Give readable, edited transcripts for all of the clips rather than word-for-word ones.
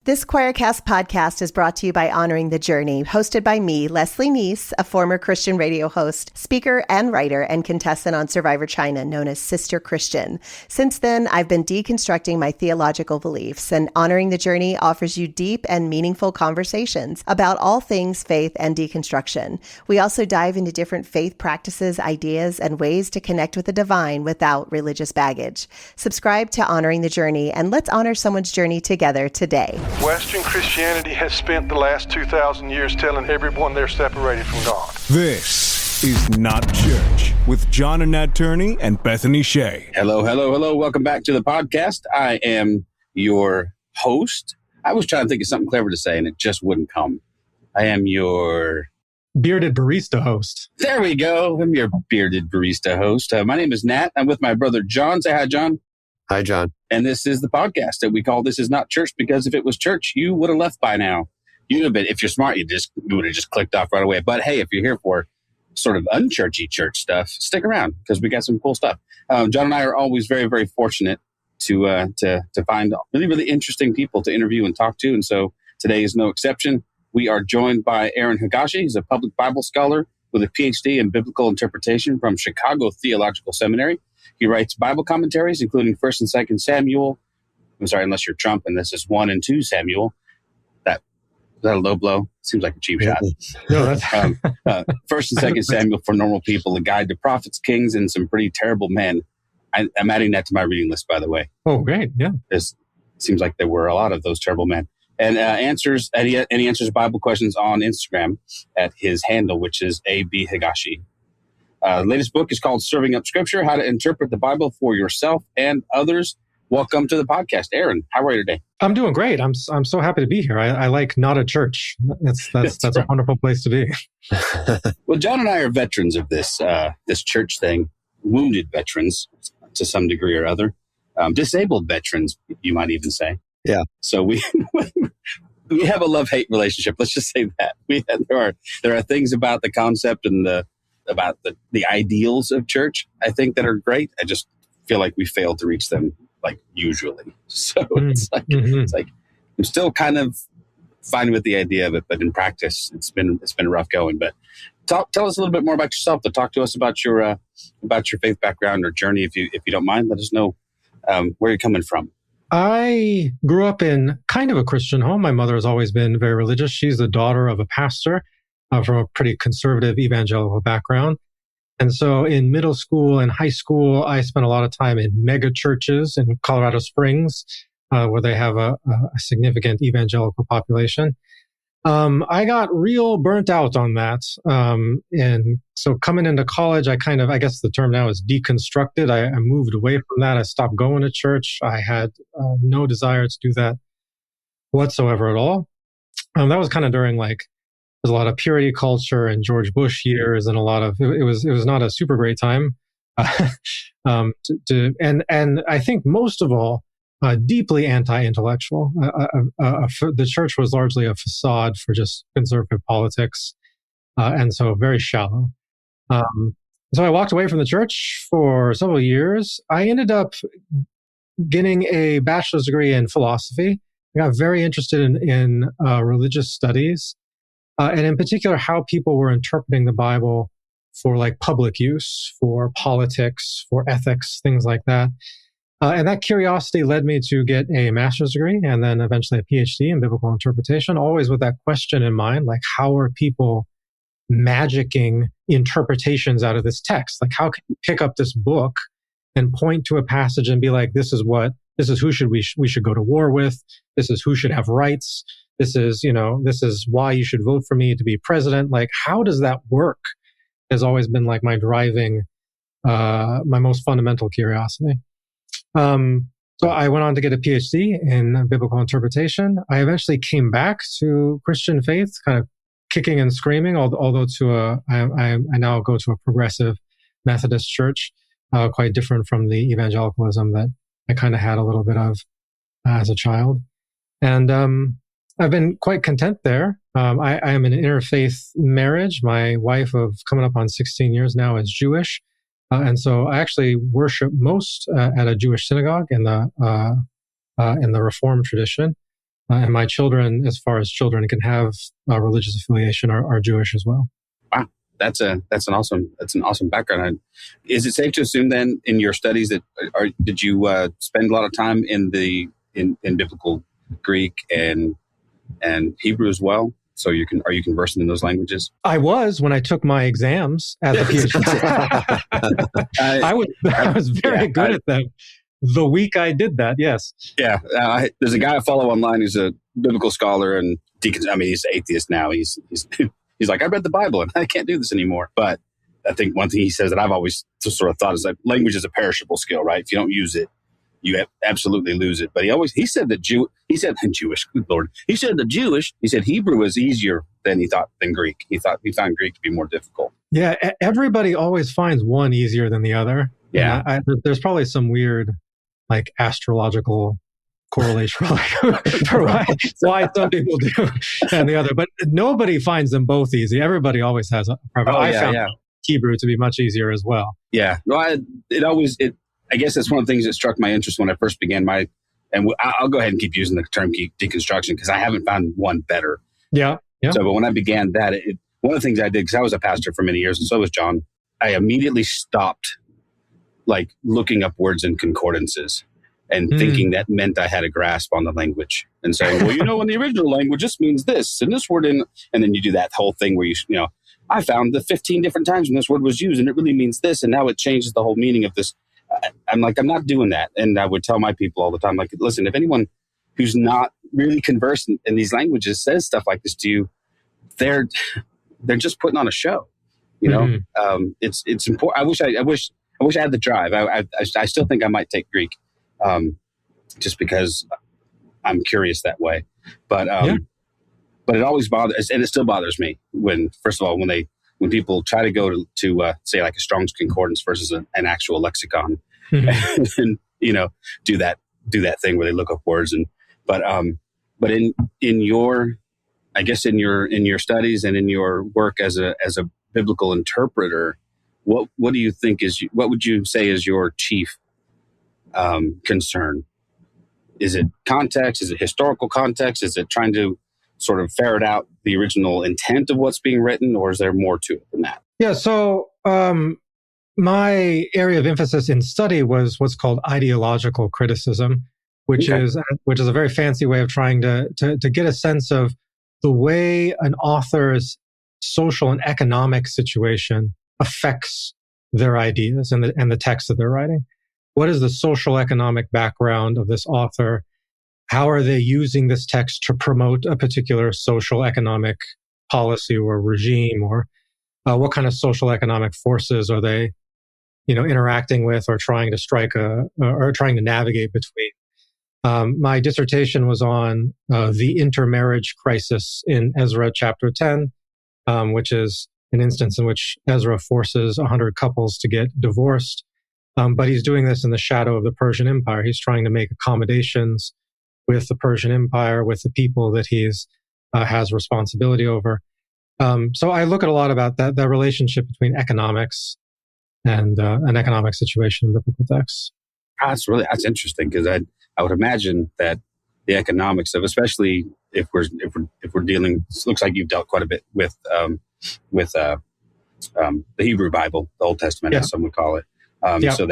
This Choircast podcast is brought to you by Honoring the Journey, hosted by me, Leslie Neese, a former Christian radio host, speaker and writer, and contestant on Survivor China, known as Sister Christian. Since then, I've been deconstructing my theological beliefs, and Honoring the Journey offers you deep and meaningful conversations about all things faith and deconstruction. We also dive into different faith practices, ideas, and ways to connect with the divine without religious baggage. Subscribe to Honoring the Journey, and let's honor someone's journey together today. Western Christianity has spent the last 2,000 years telling everyone they're separated from God. This is Not Church with John and Nat Turney and Bethany Shea. Hello. Welcome back to the podcast. I am your host. I was trying to think of something clever to say, and it just wouldn't come. I am your... bearded barista host. There we go. I'm your bearded barista host. My name is Nat. I'm with my brother John. Say hi, John. Hi, John. And this is the podcast that we call This Is Not Church, because if it was church, you would have left by now. You'd have been, if you're smart, you would have just clicked off right away. But hey, if you're here for sort of unchurchy church stuff, stick around because we got some cool stuff. John and I are always very, very fortunate to find really, really interesting people to interview and talk to. And so today is no exception. We are joined by Aaron Higashi. He's a public Bible scholar with a PhD in biblical interpretation from Chicago Theological Seminary. He writes Bible commentaries, including 1st and 2nd Samuel. I'm sorry, unless you're Trump, and this is 1 and 2 Samuel. Is that a low blow? Seems like a cheap shot. No, that's... 1st and 2nd Samuel for normal people, a guide to prophets, kings, and some pretty terrible men. I'm adding that to my reading list, by the way. Oh, great. Yeah. It seems like there were a lot of those terrible men. And he answers Bible questions on Instagram at his handle, which is AB Higashi. The latest book is called Serving Up Scripture, How to Interpret the Bible for Yourself and Others. Welcome to the podcast. Aaron, how are you today? I'm doing great. I'm so happy to be here. I like not a church. That's right. A wonderful place to be. Well, John and I are veterans of this church thing, wounded veterans to some degree or other, disabled veterans, you might even say. Yeah. So we have a love-hate relationship. Let's just say that there are things about the concept and about the ideals of church, I think, that are great. I just feel like we failed to reach them, like, usually. So it's like I'm still kind of fine with the idea of it, but in practice, it's been rough going. But tell us a little bit more about yourself. But talk to us about your faith background or journey, if you don't mind. Let us know where you're coming from. I grew up in kind of a Christian home. My mother has always been very religious. She's the daughter of a pastor from a pretty conservative evangelical background. And so in middle school and high school, I spent a lot of time in mega churches in Colorado Springs, where they have a significant evangelical population. I got real burnt out on that. And so coming into college, I guess the term now is deconstructed. I moved away from that. I stopped going to church. I had no desire to do that whatsoever at all. That was kind of during there's a lot of purity culture and George Bush years, and it was not a super great time. And I think most of all, deeply anti-intellectual. The church was largely a facade for just conservative politics, and so very shallow. So I walked away from the church for several years. I ended up getting a bachelor's degree in philosophy. I got very interested in religious studies, and in particular, how people were interpreting the Bible for public use, for politics, for ethics, things like that. And that curiosity led me to get a master's degree and then eventually a PhD in biblical interpretation, always with that question in mind, how are people magicking interpretations out of this text? How can you pick up this book and point to a passage and be like, this is who we should go to war with. This is who should have rights. This is why you should vote for me to be president. How does that work? Has always been my driving, my most fundamental curiosity. So I went on to get a PhD in biblical interpretation. I eventually came back to Christian faith, kind of kicking and screaming, although I now go to a progressive Methodist church, quite different from the evangelicalism that I kind of had a little bit of as a child. And I've been quite content there. I am in an interfaith marriage. My wife of coming up on 16 years now is Jewish. And so I actually worship most at a Jewish synagogue in the Reform tradition. And my children, as far as children can have religious affiliation, are Jewish as well. Wow, that's an awesome background. Is it safe to assume then in your studies that did you spend a lot of time in biblical Greek and Hebrew as well? So are you conversant in those languages? I was when I took my exams as a PhD. I was very good at them. The week I did that, yes. Yeah, there's a guy I follow online who's a biblical scholar and he's atheist now. He's like, I read the Bible and I can't do this anymore. But I think one thing he says that I've always sort of thought is that language is a perishable skill, right? If you don't use it, you absolutely lose it. But he said Jewish, good Lord. He said Hebrew was easier than Greek. He found Greek to be more difficult. Yeah, everybody always finds one easier than the other. Yeah. There's probably some weird, like, astrological correlation for why some people do and the other. But nobody finds them both easy. Everybody always has a preference. I found Hebrew to be much easier as well. Yeah. Well, I guess that's one of the things that struck my interest when I first began I'll go ahead and keep using the term deconstruction because I haven't found one better. Yeah. So, but when I began that, one of the things I did, because I was a pastor for many years and so was John, I immediately stopped like looking up words in concordances and thinking that meant I had a grasp on the language and saying, well, in the original language, this means this and this word. And then you do that whole thing where I found the 15 different times when this word was used and it really means this. And now it changes the whole meaning of this. I'm not doing that. And I would tell my people all the time, like, listen, if anyone who's not really conversant in these languages says stuff like this to you, they're just putting on a show. It's important. I wish I had the drive. I still think I might take Greek, just because I'm curious that way. But it always bothers, and it still bothers me when people try to go to say like a Strong's Concordance versus an actual lexicon, and do that thing where they look up words but in your studies and in your work as a biblical interpreter, what do you think what would you say is your chief concern? Is it context? Is it historical context? Is it trying to sort of ferret out the original intent of what's being written, or is there more to it than that? Yeah, so my area of emphasis in study was what's called ideological criticism, which is a very fancy way of trying to get a sense of the way an author's social and economic situation affects their ideas and the text that they're writing. What is the social economic background of this author? How are they using this text to promote a particular social economic policy or regime, or what kind of social economic forces are they, interacting with or trying to strike or trying to navigate between? My dissertation was on the intermarriage crisis in Ezra chapter 10, which is an instance in which Ezra forces 100 couples to get divorced. But he's doing this in the shadow of the Persian Empire. He's trying to make accommodations with the Persian Empire, with the people that he's has responsibility over. So I look at a lot about that relationship between economics and an economic situation in biblical texts. That's interesting, because I would imagine that the economics of, especially if we're dealing, it looks like you've dealt quite a bit with the Hebrew Bible, the Old Testament, as some would call it. So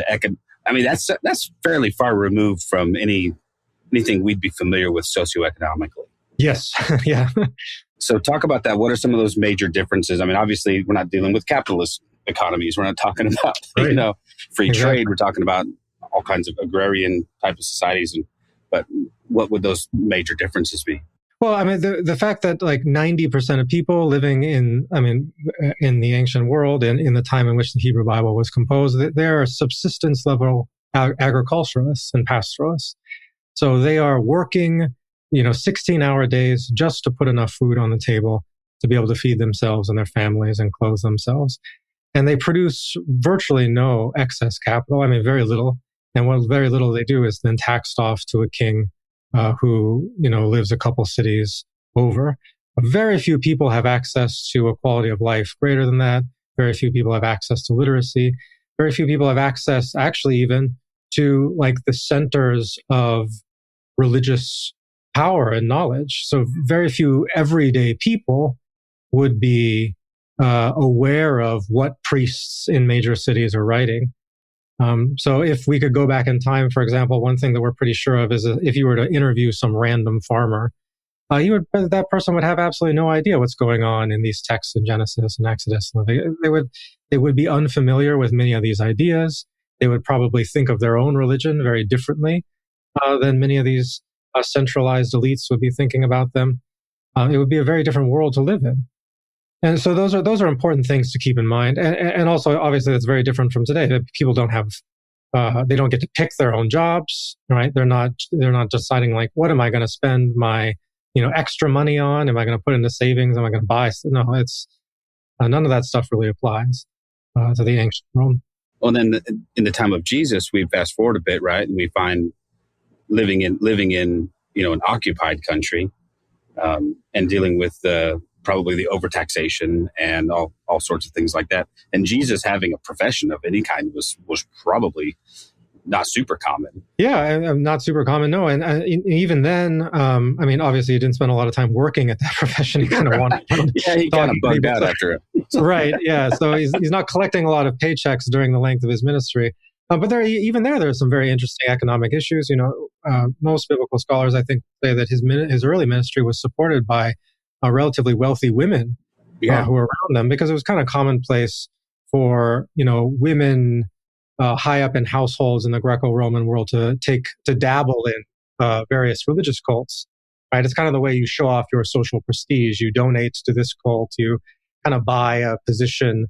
that's fairly far removed from anything we'd be familiar with socioeconomically. Yes. Yeah. So talk about that. What are some of those major differences? I mean, obviously we're not dealing with capitalist economies. We're not talking about, free trade. We're talking about all kinds of agrarian type of societies. But what would those major differences be? Well, I mean, the fact that like 90% of people living in the ancient world and in the time in which the Hebrew Bible was composed, they are subsistence level agriculturalists and pastoralists. So they are working, 16-hour days just to put enough food on the table to be able to feed themselves and their families and clothe themselves. And they produce virtually no excess capital. I mean, very little. And what very little they do is then taxed off to a king who, lives a couple cities over. Very few people have access to a quality of life greater than that. Very few people have access to literacy. Very few people have access, actually, even to like the centers of religious power and knowledge. So very few everyday people would be aware of what priests in major cities are writing. So if we could go back in time, for example, one thing that we're pretty sure of is if you were to interview some random farmer, that person would have absolutely no idea what's going on in these texts in Genesis and Exodus. They would be unfamiliar with many of these ideas. They would probably think of their own religion very differently than many of these centralized elites would be thinking about them. It would be a very different world to live in. And so those are important things to keep in mind. And also, obviously, that's very different from today. People don't have, they don't get to pick their own jobs, right? They're not deciding like, what am I going to spend my, extra money on? Am I going to put into savings? Am I going to buy? No, it's none of that stuff really applies to the ancient world. Well, then in the time of Jesus, we fast forward a bit, right? And we find living in an occupied country and dealing with probably the overtaxation and all sorts of things like that. And Jesus having a profession of any kind was probably not super common. Yeah, not super common, no. And even then, obviously he didn't spend a lot of time working at that profession. He kind of wanted he kind of bugged out after it. Right, yeah. So he's not collecting a lot of paychecks during the length of his ministry. But there's some very interesting economic issues. Most biblical scholars, I think, say that his early ministry was supported by relatively wealthy women who were around them, because it was kind of commonplace for women high up in households in the Greco-Roman world to dabble in various religious cults. Right, it's kind of the way you show off your social prestige. You donate to this cult, you kind of buy a position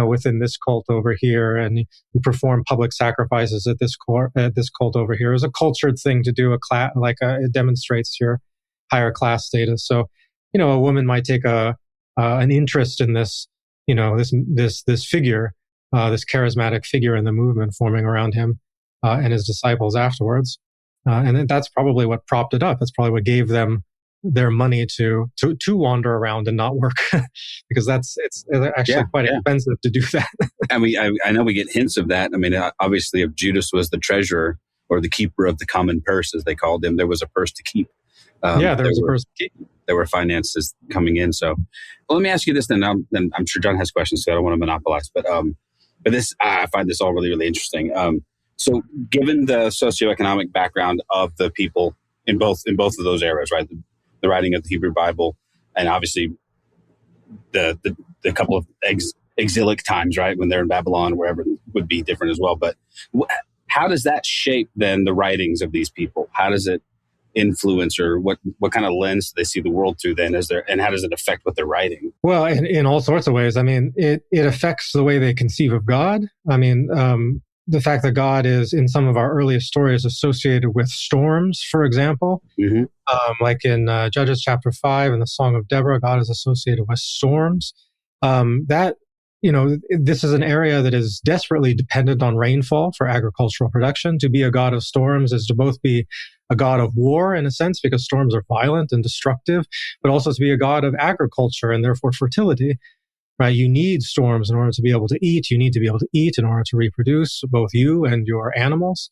within this cult over here, and you perform public sacrifices at this cult over here. It's a cultured thing to do. It demonstrates your higher class status. So, a woman might take an interest in this, this figure, this charismatic figure in the movement forming around him and his disciples afterwards, and that's probably what propped it up. That's probably what gave them their money to wander around and not work, because it's actually quite expensive to do that. I know we get hints of that. Obviously, if Judas was the treasurer or the keeper of the common purse, as they called him, there was a purse to keep. There was a purse to keep. There were finances coming in. So, let me ask you this then. Then I'm sure John has questions, so I don't want to monopolize. But this, I find this all really, really interesting. So, given the socioeconomic background of the people in both of those eras, right? The writing of the Hebrew Bible, and obviously the couple of exilic times, right, when they're in Babylon, wherever, would be different as well. But how does that shape then the writings of these people? How does it influence, or what kind of lens do they see the world through then? And how does it affect what they're writing? Well, in all sorts of ways. It affects the way they conceive of God. The fact that God is, in some of our earliest stories, associated with storms, for example. Mm-hmm. Like in Judges chapter 5 in the Song of Deborah, God is associated with storms. This is an area that is desperately dependent on rainfall for agricultural production. To be a god of storms is to both be a god of war, in a sense, because storms are violent and destructive, but also to be a god of agriculture and therefore fertility. Right? You need storms in order to be able to eat. You need to be able to eat in order to reproduce, both you and your animals.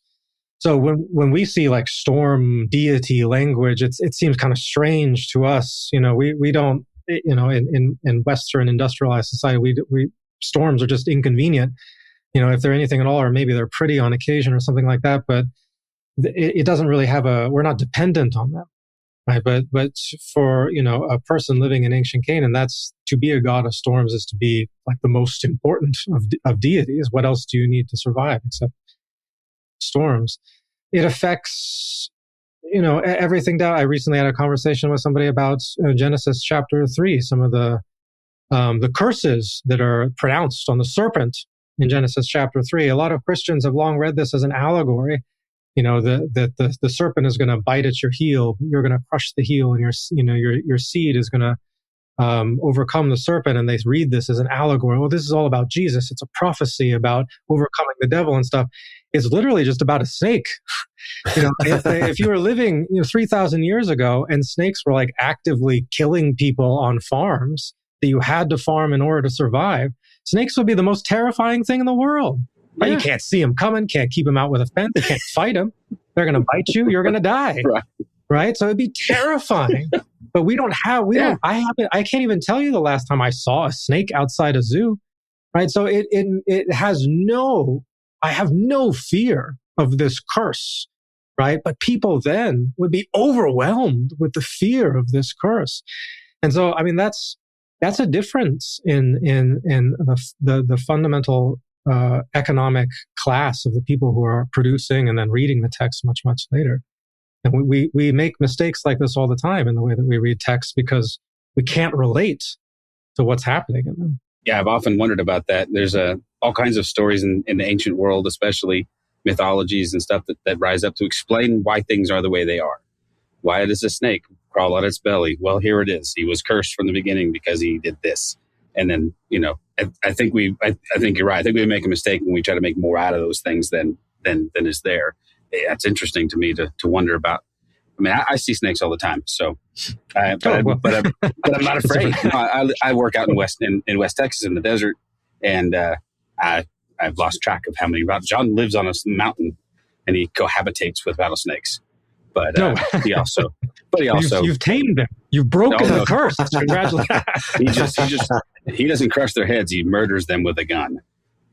So when we see like storm deity language, it seems kind of strange to us. We don't, in Western industrialized society, we storms are just inconvenient. If they're anything at all, or maybe they're pretty on occasion or something like that, but it doesn't really we're not dependent on them. Right. But for, a person living in ancient Canaan, that's to be a god of storms is to be like the most important of deities. What else do you need to survive except storms? It affects, everything down. I recently had a conversation with somebody about Genesis chapter 3, some of the curses that are pronounced on the serpent in Genesis chapter 3. A lot of Christians have long read this as an allegory. The serpent is going to bite at your heel. You're going to crush the heel, and your seed is going to overcome the serpent. And they read this as an allegory. Well, this is all about Jesus. It's a prophecy about overcoming the devil and stuff. It's literally just about a snake. If you were living 3,000 years ago and snakes were like actively killing people on farms that you had to farm in order to survive, snakes would be the most terrifying thing in the world. Right? You can't see them coming, can't keep them out with a fence, can't fight them. They're going to bite you, you're going to die. Right. right? So it'd be terrifying. But I can't even tell you the last time I saw a snake outside a zoo, right? So I have no fear of this curse, right? But people then would be overwhelmed with the fear of this curse. And so, I mean, that's a difference in the fundamental economic class of the people who are producing and then reading the text much, much later. And we make mistakes like this all the time in the way that we read text because we can't relate to what's happening in them. Yeah, I've often wondered about that. There's all kinds of stories in the ancient world, especially mythologies and stuff that rise up to explain why things are the way they are. Why does a snake crawl out its belly? Well, here it is. He was cursed from the beginning because he did this. And then, I think you're right. I think we make a mistake when we try to make more out of those things than is there. That's interesting to me to wonder about. I mean, I see snakes all the time, so, but I'm not afraid. I work out in West Texas in the desert, and I've lost track of how many. John lives on a mountain, and he cohabitates with rattlesnakes. But he also you've tamed them. You've broken the curse. Congratulations. He doesn't crush their heads. He murders them with a gun.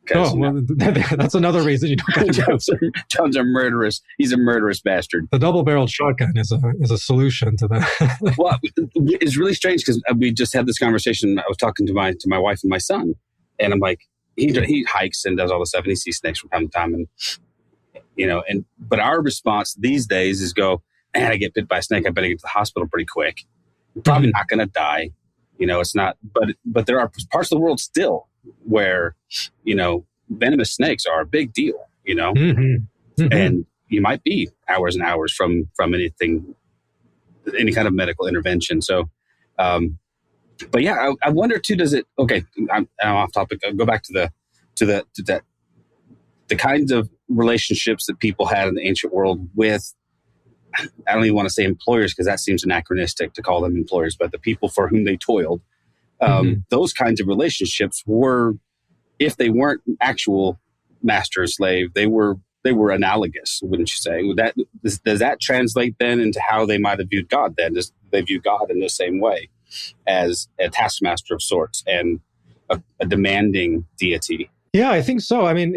That's another reason you don't go to John's a murderous. He's a murderous bastard. The double-barreled shotgun is a solution to that. Well, it's really strange because we just had this conversation. I was talking to my wife and my son, and I'm like, he hikes and does all this stuff, and he sees snakes from time to time, but our response these days is go, man, I get bit by a snake, I better get to the hospital pretty quick. I'm probably not going to die. It's not, but there are parts of the world still where, venomous snakes are a big deal, and you might be hours and hours from any kind of medical intervention. So, but yeah, I wonder too, I'm off topic. I'll go back to the kinds of relationships that people had in the ancient world with, I don't even want to say employers because that seems anachronistic to call them employers, but the people for whom they toiled. Those kinds of relationships were, if they weren't actual master or slave, they were analogous, wouldn't you say? Does that translate then into how they might have viewed God then? Does they view God in the same way as a taskmaster of sorts and a demanding deity? Yeah, I think so. I mean,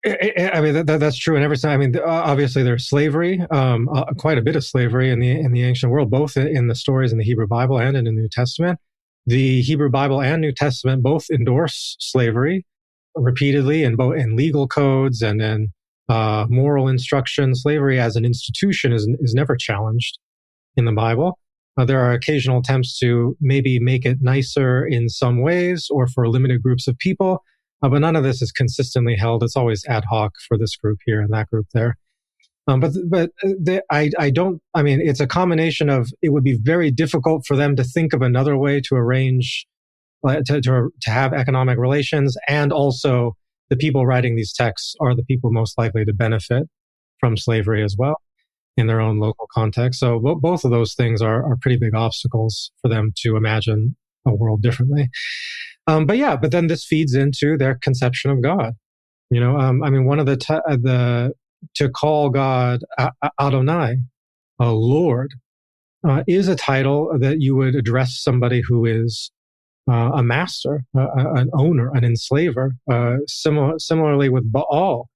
that's true in every sense. I mean, obviously there's slavery, quite a bit of slavery in the ancient world, both in the stories in the Hebrew Bible and in the New Testament. The Hebrew Bible and New Testament both endorse slavery repeatedly in legal codes and in moral instruction. Slavery as an institution is never challenged in the Bible. There are occasional attempts to maybe make it nicer in some ways or for limited groups of people. But none of this is consistently held. It's always ad hoc for this group here and that group there. It's a combination of, it would be very difficult for them to think of another way to arrange, to have economic relations. And also the people writing these texts are the people most likely to benefit from slavery as well in their own local context. So both of those things are pretty big obstacles for them to imagine a world differently. But then this feeds into their conception of God. One of to call God Adonai, Lord, is a title that you would address somebody who is a master, an owner, an enslaver. Similarly with Baal.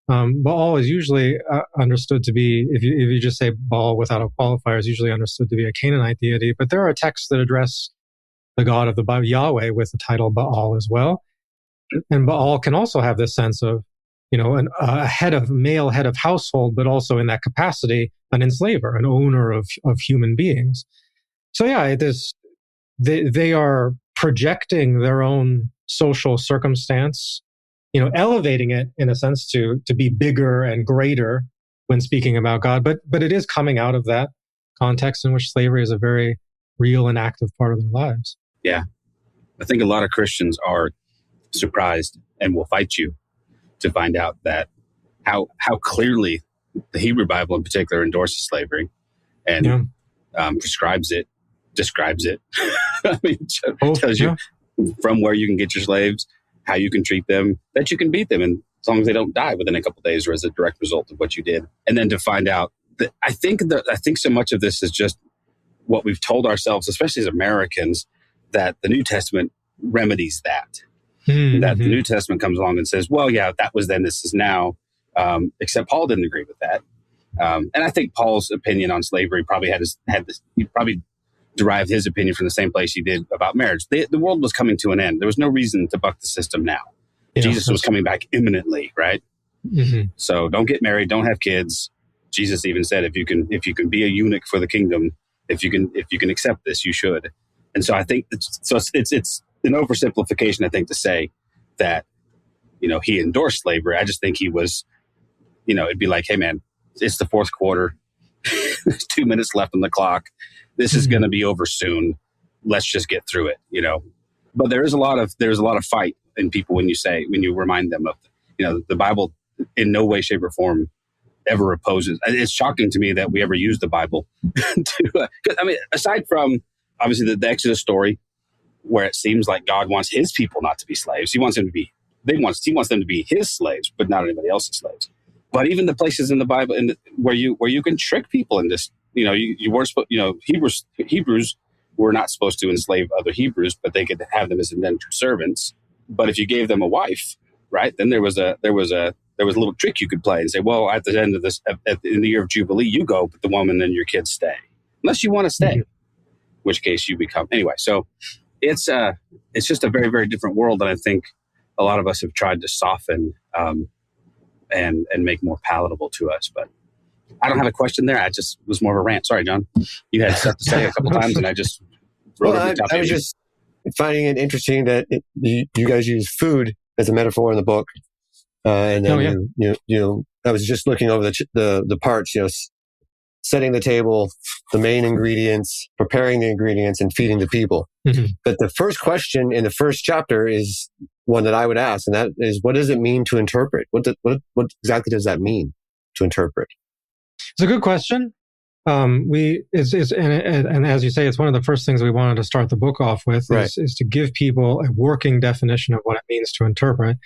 Baal is usually understood to be, if you just say Baal without a qualifier, is usually understood to be a Canaanite deity. But there are texts that address the God of the Bible, Yahweh, with the title Baal as well. And Baal can also have this sense of, a male head of household, but also in that capacity, an enslaver, an owner of human beings. So yeah, they are projecting their own social circumstance, elevating it in a sense to be bigger and greater when speaking about God. But it is coming out of that context in which slavery is a very real and active part of their lives. Yeah. I think a lot of Christians are surprised and will fight you to find out that how clearly the Hebrew Bible in particular endorses slavery and describes it. I mean, tells you from where you can get your slaves, how you can treat them, that you can beat them, and as long as they don't die within a couple of days or as a direct result of what you did. And then to find out I think so much of this is just what we've told ourselves, especially as Americans, that the New Testament remedies that. Mm-hmm. That the New Testament comes along and says, well, yeah, that was then, this is now. Except Paul didn't agree with that. And I think Paul's opinion on slavery probably he probably derived his opinion from the same place he did about marriage. The world was coming to an end. There was no reason to buck the system now. Yeah, Jesus was coming back imminently, right? Mm-hmm. So don't get married, don't have kids. Jesus even said, if you can be a eunuch for the kingdom, if you can accept this, you should. And so I think it's an oversimplification, I think, to say that, he endorsed slavery. I just think he was, it'd be like, hey man, it's the fourth quarter. There's 2 minutes left on the clock. This is going to be over soon. Let's just get through it, But there's a lot of fight in people when you remind them of, the Bible in no way, shape, or form ever opposes. It's shocking to me that we ever use the Bible aside from obviously the Exodus story, where it seems like God wants his people not to be slaves. He wants them to be his slaves, but not anybody else's slaves. But even the places in the Bible where you can trick people in this, you weren't supposed, Hebrews were not supposed to enslave other Hebrews, but they could have them as indentured servants. But if you gave them a wife, right, then there was a little trick you could play and say, well, at the end of this, in the year of Jubilee, you go, but the woman and your kids stay, unless you want to stay, in which case you become anyway. So it's just a very, very different world that I think a lot of us have tried to soften and make more palatable to us. But I don't have a question there. I just was more of a rant. Sorry, John. You had stuff to say a couple times, and I just wrote over the top. I was just finding it interesting that you guys use food as a metaphor in the book, and then I was just looking over the parts. Setting the table, the main ingredients, preparing the ingredients, and feeding the people. Mm-hmm. But the first question in the first chapter is one that I would ask, and that is, what does it mean to interpret? What exactly does that mean to interpret? It's a good question. And as you say, it's one of the first things we wanted to start the book off with, is to give people a working definition of what it means to interpret.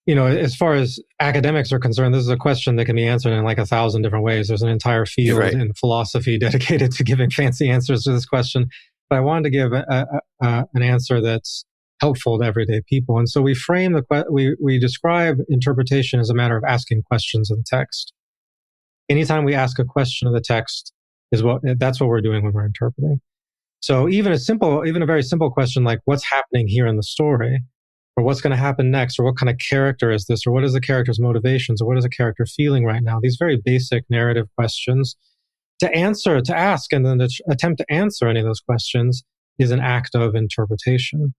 As far as academics are concerned, this is a question that can be answered in like 1,000 different ways. There's an entire field in philosophy dedicated to giving fancy answers to this question. But I wanted to give an answer that's helpful to everyday people. And so we frame we describe interpretation as a matter of asking questions of the text. Anytime we ask a question of the text, that's what we're doing when we're interpreting. So even a very simple question like, what's happening here in the story? Or what's going to happen next, or what kind of character is this, or what is the character's motivations, or what is the character feeling right now? These very basic narrative questions. To ask, and then to attempt to answer any of those questions is an act of interpretation.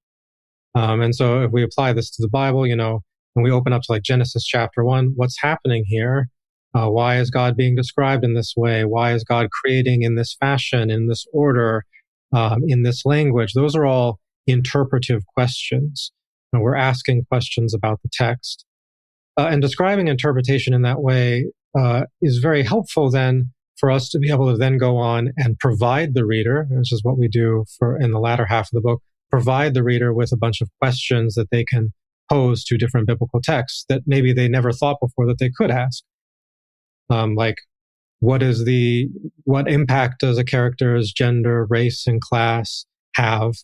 And so if we apply this to the Bible, when we open up to like Genesis chapter 1, what's happening here? Why is God being described in this way? Why is God creating in this fashion, in this order, in this language? Those are all interpretive questions. We're asking questions about the text. And describing interpretation in that way is very helpful then for us to be able to then go on and provide the reader, which is what we do in the latter half of the book, provide the reader with a bunch of questions that they can pose to different biblical texts that maybe they never thought before that they could ask. Like, what impact does a character's gender, race, and class have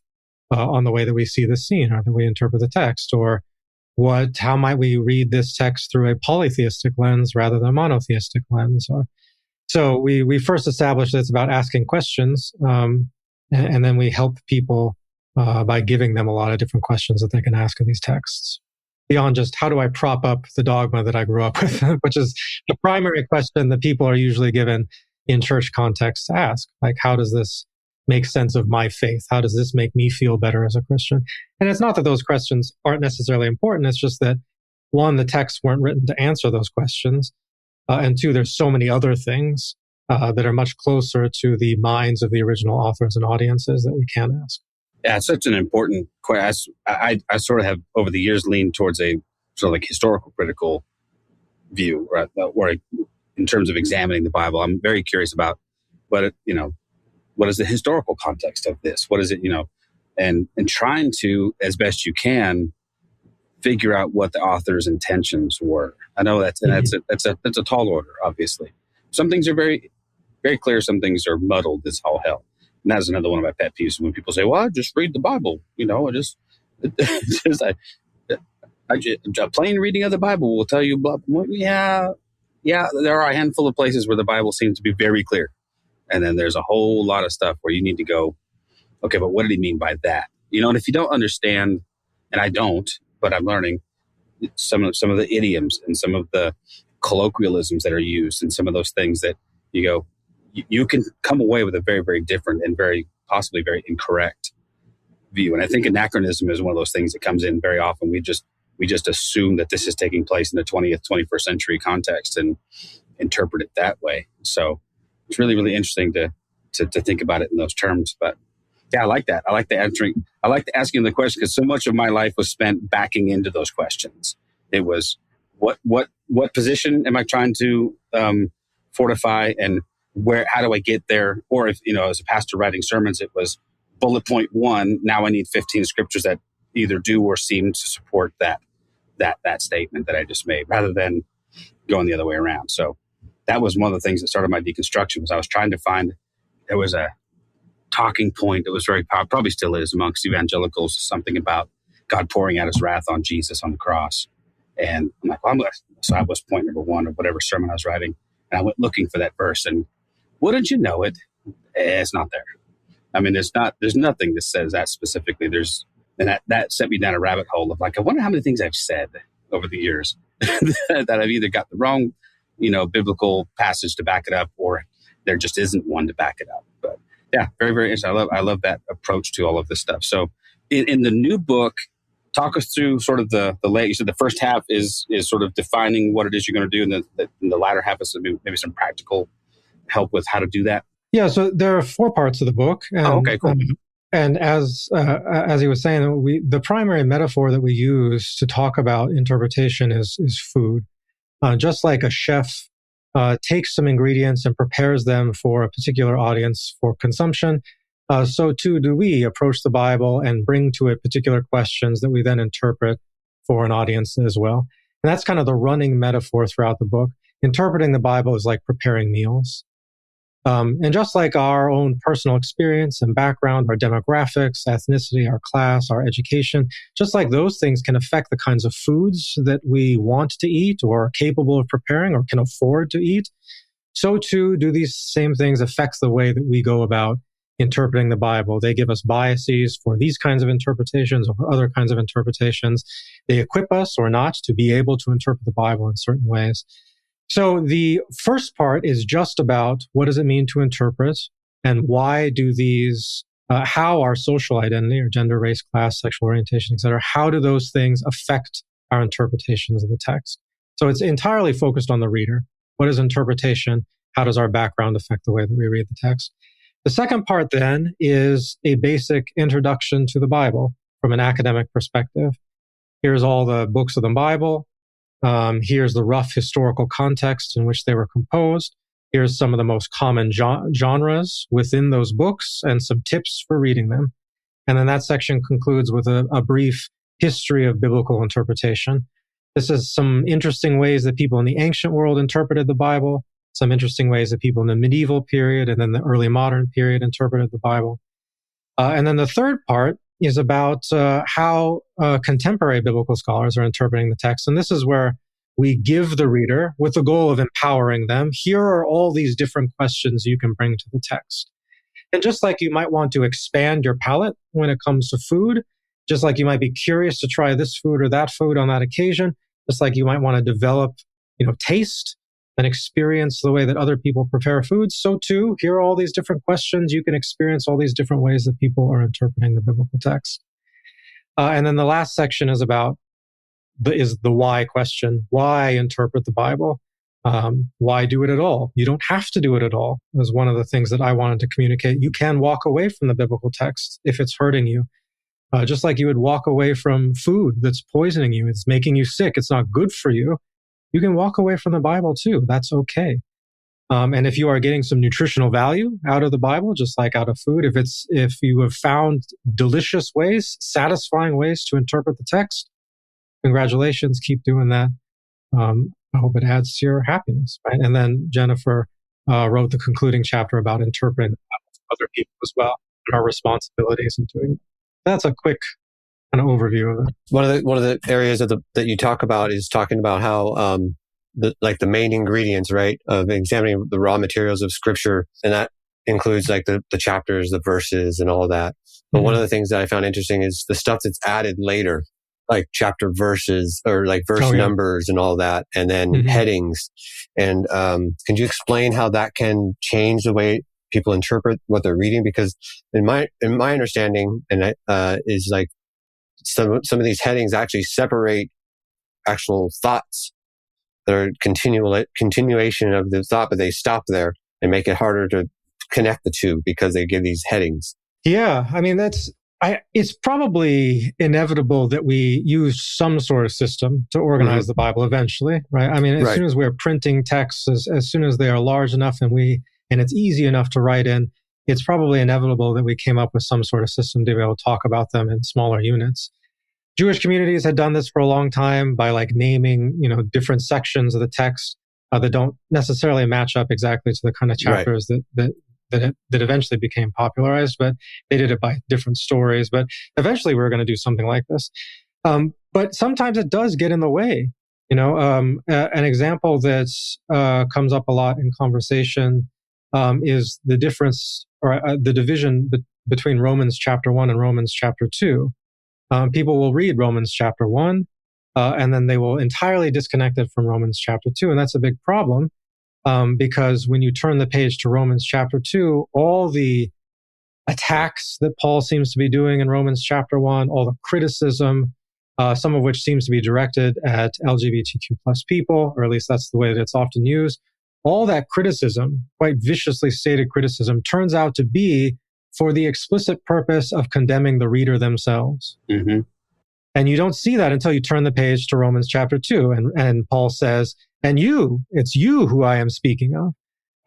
on the way that we see the scene or that we interpret the text? Or how might we read this text through a polytheistic lens rather than a monotheistic lens? So we first established that it's about asking questions, and then we help people by giving them a lot of different questions that they can ask of these texts. Beyond just, how do I prop up the dogma that I grew up with, which is the primary question that people are usually given in church context to ask. Like, how does this make sense of my faith? How does this make me feel better as a Christian? And it's not that those questions aren't necessarily important. It's just that, one, the texts weren't written to answer those questions. And two, there's so many other things that are much closer to the minds of the original authors and audiences that we can ask. Yeah, it's such an important question. I sort of have over the years leaned towards a sort of like historical critical view, right? Or in terms of examining the Bible. I'm very curious about what is the historical context of this? What is it, and trying to, as best you can, figure out what the author's intentions were. I know that's a tall order, obviously. Some things are very very clear. Some things are muddled as all hell. And that's another one of my pet peeves when people say, well, I just read the Bible. A plain reading of the Bible will tell you, blah, blah. Yeah, there are a handful of places where the Bible seems to be very clear. And then there's a whole lot of stuff where you need to go, okay, but what did he mean by that? And if you don't understand, and I don't, but I'm learning some of the idioms and some of the colloquialisms that are used and some of those things that you go, you can come away with a very, very different and very possibly very incorrect view. And I think anachronism is one of those things that comes in very often. We just assume that this is taking place in the 20th, 21st century context and interpret it that way. So it's really, really interesting to think about it in those terms. But yeah, I like that. I like the answering. I like the asking the question because so much of my life was spent backing into those questions. It was what position am I trying to fortify, and how do I get there? Or if as a pastor writing sermons, it was bullet point 1. Now I need 15 scriptures that either do or seem to support that statement that I just made, rather than going the other way around. So that was one of the things that started my deconstruction. Was I was trying to find there was a talking point that was very powerful, probably still is amongst evangelicals, something about God pouring out his wrath on Jesus on the cross. And I'm like, well, so that was point number 1 of whatever sermon I was writing. And I went looking for that verse, and wouldn't you know it, it's not there. I mean, there's nothing that says that specifically. And that sent me down a rabbit hole of like, I wonder how many things I've said over the years that I've either got the wrong, biblical passage to back it up, or there just isn't one to back it up. But yeah, very, very interesting. I love that approach to all of this stuff. So in the new book, talk us through sort of the late. You said the first half is sort of defining what it is you're going to do, and the latter half is maybe some practical help with how to do that. Yeah, so there are 4 parts of the book. And, okay, cool. And as he was saying, the primary metaphor that we use to talk about interpretation is food. Just like a chef takes some ingredients and prepares them for a particular audience for consumption, so too do we approach the Bible and bring to it particular questions that we then interpret for an audience as well. And that's kind of the running metaphor throughout the book. Interpreting the Bible is like preparing meals. And just like our own personal experience and background, our demographics, ethnicity, our class, our education, just like those things can affect the kinds of foods that we want to eat or are capable of preparing or can afford to eat, so too do these same things affect the way that we go about interpreting the Bible. They give us biases for these kinds of interpretations or for other kinds of interpretations. They equip us or not to be able to interpret the Bible in certain ways. So the first part is just about what does it mean to interpret, and why do these, how our social identity or gender, race, class, sexual orientation, etc., how do those things affect our interpretations of the text? So it's entirely focused on the reader. What is interpretation? How does our background affect the way that we read the text? The second part then is a basic introduction to the Bible from an academic perspective. Here's all the books of the Bible. Here's the rough historical context in which they were composed. Here's some of the most common genres within those books and some tips for reading them. And then that section concludes with a brief history of biblical interpretation. This is some interesting ways that people in the ancient world interpreted the Bible, some interesting ways that people in the medieval period and then the early modern period interpreted the Bible. And then the third part is about how contemporary biblical scholars are interpreting the text. And this is where we give the reader, with the goal of empowering them, here are all these different questions you can bring to the text. And just like you might want to expand your palate when it comes to food, just like you might be curious to try this food or that food on that occasion, just like you might want to develop, taste and experience the way that other people prepare foods, so too, here are all these different questions. You can experience all these different ways that people are interpreting the biblical text. And then the last section is about the why question. Why interpret the Bible? Why do it at all? You don't have to do it at all. It was one of the things that I wanted to communicate. You can walk away from the biblical text if it's hurting you. Just like you would walk away from food that's poisoning you. It's making you sick. It's not good for you. You can walk away from the Bible too. That's okay. And if you are getting some nutritional value out of the Bible, just like out of food, if you have found delicious ways, satisfying ways to interpret the text, congratulations, keep doing that. I hope it adds to your happiness, right? And then Jennifer wrote the concluding chapter about interpreting the Bible to other people as well, and our responsibilities in doing it. That's a quick kind of overview of it. One of the areas that you talk about is talking about how the main ingredients, right, of examining the raw materials of Scripture, and that includes like the chapters, the verses, and all of that. But one of the things that I found interesting is the stuff that's added later, like chapter verses or like verse numbers and all that, and then headings. And can you explain how that can change the way people interpret what they're reading? Because in my understanding, and is like some of these headings actually separate actual thoughts that are continuation of the thought, but they stop there and make it harder to connect the two because they give these headings. Yeah, I mean, it's probably inevitable that we use some sort of system to organize the Bible eventually, right? I mean, as soon as we're printing texts, as soon as they are large enough and it's easy enough to write in, it's probably inevitable that we came up with some sort of system to be able to talk about them in smaller units. Jewish communities had done this for a long time by like naming, different sections of the text that don't necessarily match up exactly to the kind of chapters that eventually became popularized, but they did it by different stories. But eventually we were going to do something like this. But sometimes it does get in the way. An example that comes up a lot in conversation is the difference or the division between Romans chapter 1 and Romans chapter 2. People will read Romans chapter 1, and then they will entirely disconnect it from Romans chapter 2. And that's a big problem. Because when you turn the page to Romans chapter 2, all the attacks that Paul seems to be doing in Romans chapter 1, all the criticism, some of which seems to be directed at LGBTQ plus people, or at least that's the way that it's often used, all that criticism, quite viciously stated criticism, turns out to be for the explicit purpose of condemning the reader themselves. Mm-hmm. And you don't see that until you turn the page to Romans chapter 2, and Paul says, and it's you who I am speaking of,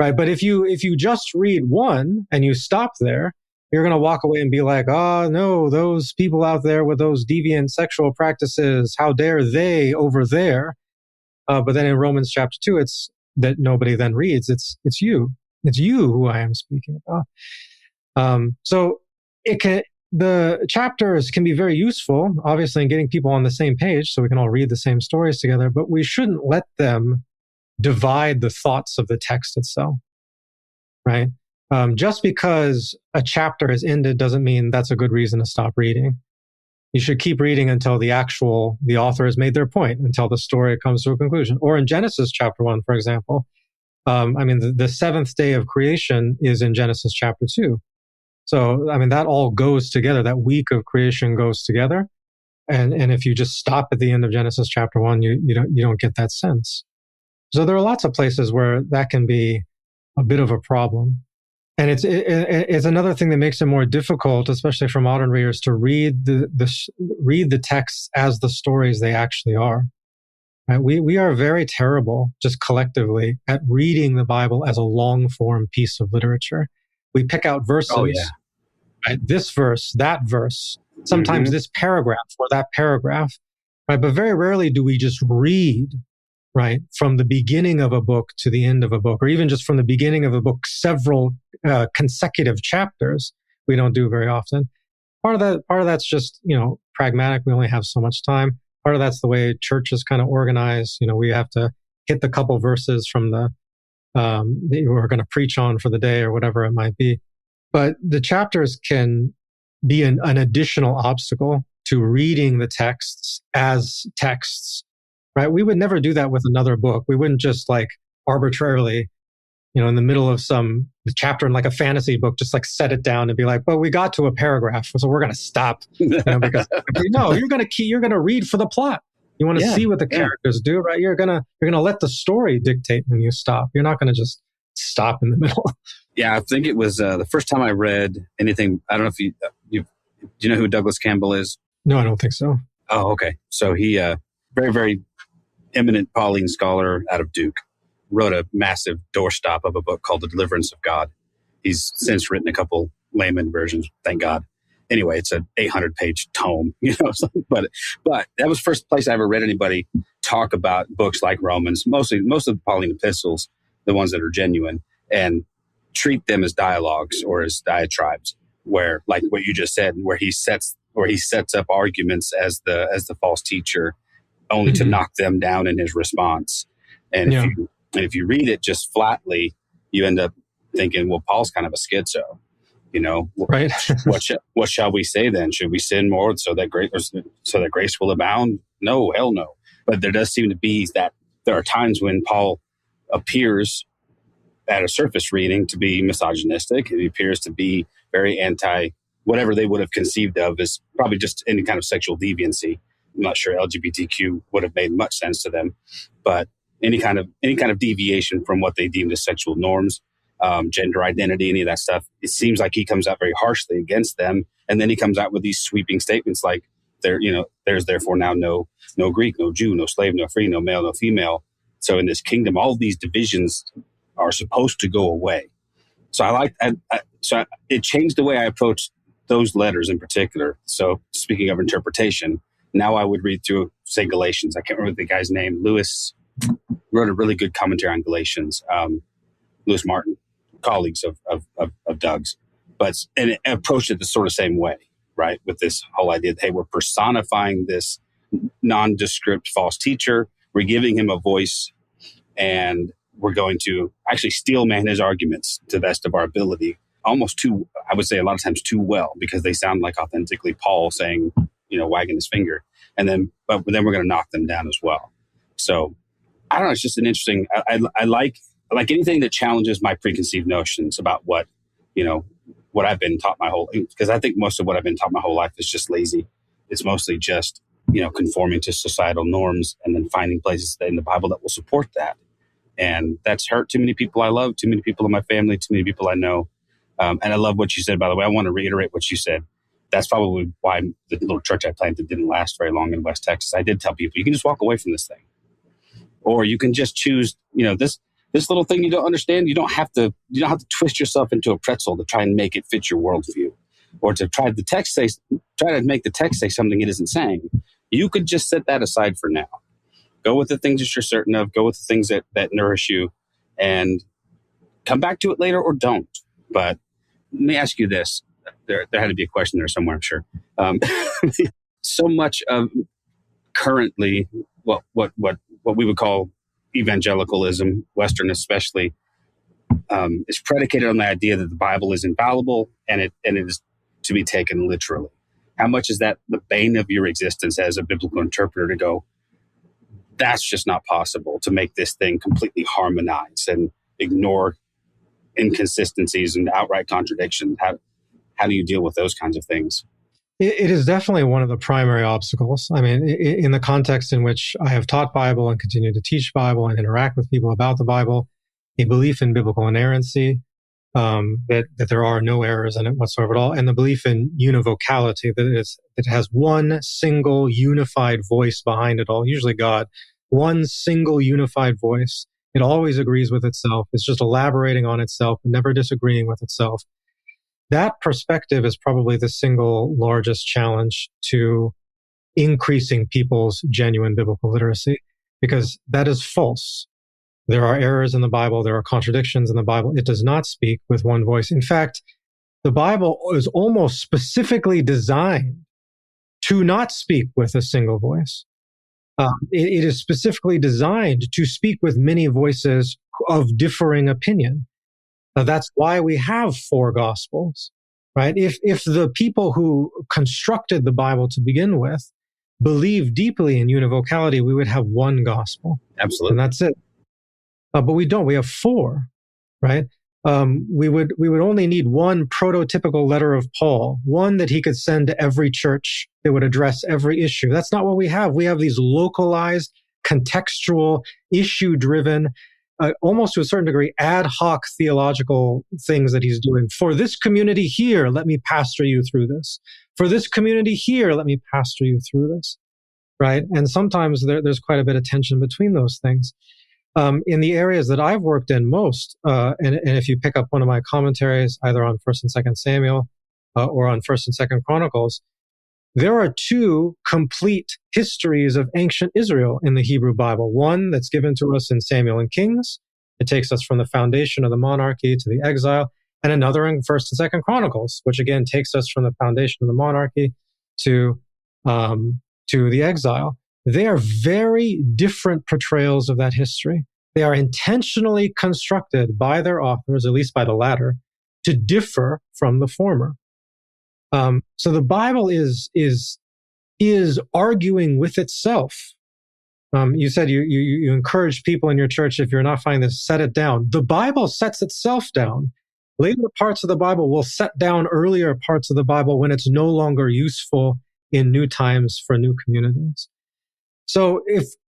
right? But if you just read 1 and you stop there, you're going to walk away and be like, oh no, those people out there with those deviant sexual practices, how dare they over there? But then in Romans chapter 2, it's that nobody then reads. It's you who I am speaking about. So the chapters can be very useful, obviously, in getting people on the same page so we can all read the same stories together, but we shouldn't let them divide the thoughts of the text itself, right? Just because a chapter has ended doesn't mean that's a good reason to stop reading. You should keep reading until the author has made their point, until the story comes to a conclusion. Or in Genesis chapter 1, for example, the seventh day of creation is in Genesis chapter 2. So, that all goes together. That week of creation goes together. And if you just stop at the end of Genesis chapter 1, you don't get that sense. So there are lots of places where that can be a bit of a problem. And it's another thing that makes it more difficult, especially for modern readers, to read the texts as the stories they actually are. Right? We are very terrible, just collectively, at reading the Bible as a long form piece of literature. We pick out verses, right? This verse, that verse, sometimes this paragraph or that paragraph, right? But very rarely do we just read, right, from the beginning of a book to the end of a book, or even just from the beginning of a book, several consecutive chapters. We don't do very often. Part of that's just, pragmatic. We only have so much time. Part of that's the way church is kind of organized. We have to hit the couple verses from that we're going to preach on for the day or whatever it might be. But the chapters can be an additional obstacle to reading the texts as texts, right? We would never do that with another book. We wouldn't just like arbitrarily, in the middle of the chapter in like a fantasy book, just like set it down and be like, well, we got to a paragraph, so we're going to stop, because you're going to read for the plot. You want to see what the characters do, right? You're gonna let the story dictate when you stop. You're not gonna just stop in the middle. Yeah, I think it was the first time I read anything. I don't know if do you know who Douglas Campbell is? No, I don't think so. Oh, okay. So he, very, very eminent Pauline scholar out of Duke, wrote a massive doorstop of a book called The Deliverance of God. He's since written a couple layman versions, thank God. Anyway, it's an 800-page tome, but that was the first place I ever read anybody talk about books like Romans, most of the Pauline epistles, the ones that are genuine, and treat them as dialogues or as diatribes, where, like what you just said, where he sets up arguments as the false teacher, only to knock them down in his response. And if you read it just flatly, you end up thinking, well, Paul's kind of a schizo. Right? What shall we say then? Should we sin more so that grace will abound? No, hell no. But there does seem to be that there are times when Paul appears at a surface reading to be misogynistic. He appears to be very anti whatever they would have conceived of as probably just any kind of sexual deviancy. I'm not sure LGBTQ would have made much sense to them, but any kind of deviation from what they deemed as sexual norms, gender identity, any of that stuff, it seems like he comes out very harshly against them. And then he comes out with these sweeping statements like, there's therefore now no Greek, no Jew, no slave, no free, no male, no female. So in this kingdom, all of these divisions are supposed to go away. So it changed the way I approached those letters in particular. So speaking of interpretation, now I would read through, say, Galatians. I can't remember the guy's name. Lewis wrote a really good commentary on Galatians. Lewis Martin, colleagues of Doug's, and it approached it the sort of same way, right? With this whole idea that, hey, we're personifying this nondescript false teacher. We're giving him a voice, and we're going to actually steel man his arguments to the best of our ability, almost too, I would say a lot of times too well, because they sound like authentically Paul saying, wagging his finger. But then we're going to knock them down as well. So I don't know. It's just an interesting, I like anything that challenges my preconceived notions about what I've been taught because I think most of what I've been taught my whole life is just lazy. It's mostly just, conforming to societal norms and then finding places in the Bible that will support that. And that's hurt too many people I love, too many people in my family, too many people I know. And I love what you said, by the way. I want to reiterate what you said. That's probably why the little church I planted didn't last very long in West Texas. I did tell people, you can just walk away from this thing. Or you can just choose, this little thing you don't understand. You don't have to twist yourself into a pretzel to try and make it fit your worldview, or to try to make the text say something it isn't saying. You could just set that aside for now. Go with the things that you're certain of. Go with the things that nourish you, and come back to it later, or don't. But let me ask you this: there had to be a question there somewhere, I'm sure. So much of currently what we would call evangelicalism, Western especially, is predicated on the idea that the Bible is infallible and it is to be taken literally. How much is that the bane of your existence as a biblical interpreter to go, that's just not possible, to make this thing completely harmonize and ignore inconsistencies and outright contradictions? How do you deal with those kinds of things? It is definitely one of the primary obstacles. I mean, in the context in which I have taught Bible and continue to teach Bible and interact with people about the Bible, a belief in biblical inerrancy, that there are no errors in it whatsoever at all, and the belief in univocality, that it has one single unified voice behind it all, usually God, one single unified voice. It always agrees with itself. It's just elaborating on itself and never disagreeing with itself. That perspective is probably the single largest challenge to increasing people's genuine biblical literacy, because that is false. There are errors in the Bible. There are contradictions in the Bible. It does not speak with one voice. In fact, the Bible is almost specifically designed to not speak with a single voice. It is specifically designed to speak with many voices of differing opinion. That's why we have 4 Gospels, right? If the people who constructed the Bible to begin with believed deeply in univocality, we would have 1 Gospel. Absolutely. And that's it. But we don't. We have 4, right? We would only need 1 prototypical letter of Paul, one that he could send to every church that would address every issue. That's not what we have. We have these localized, contextual, issue-driven, almost to a certain degree, ad hoc theological things that he's doing. For this community here, let me pastor you through this. For this community here, let me pastor you through this, right? And sometimes there's quite a bit of tension between those things. In the areas that I've worked in most, and if you pick up one of my commentaries, either on 1st and 2nd Samuel or on 1st and 2nd Chronicles, there are 2 complete histories of ancient Israel in the Hebrew Bible. One that's given to us in Samuel and Kings, It takes us from the foundation of the monarchy to the exile, and another in 1st and 2nd Chronicles, which again takes us from the foundation of the monarchy to the exile. They are very different portrayals of that history. They are intentionally constructed by their authors, at least by the latter, to differ from the former. So the Bible is arguing with itself. You said you encourage people in your church, if you're not finding this, set it down. The Bible sets itself down. Later parts of the Bible will set down earlier parts of the Bible when it's no longer useful in new times for new communities. So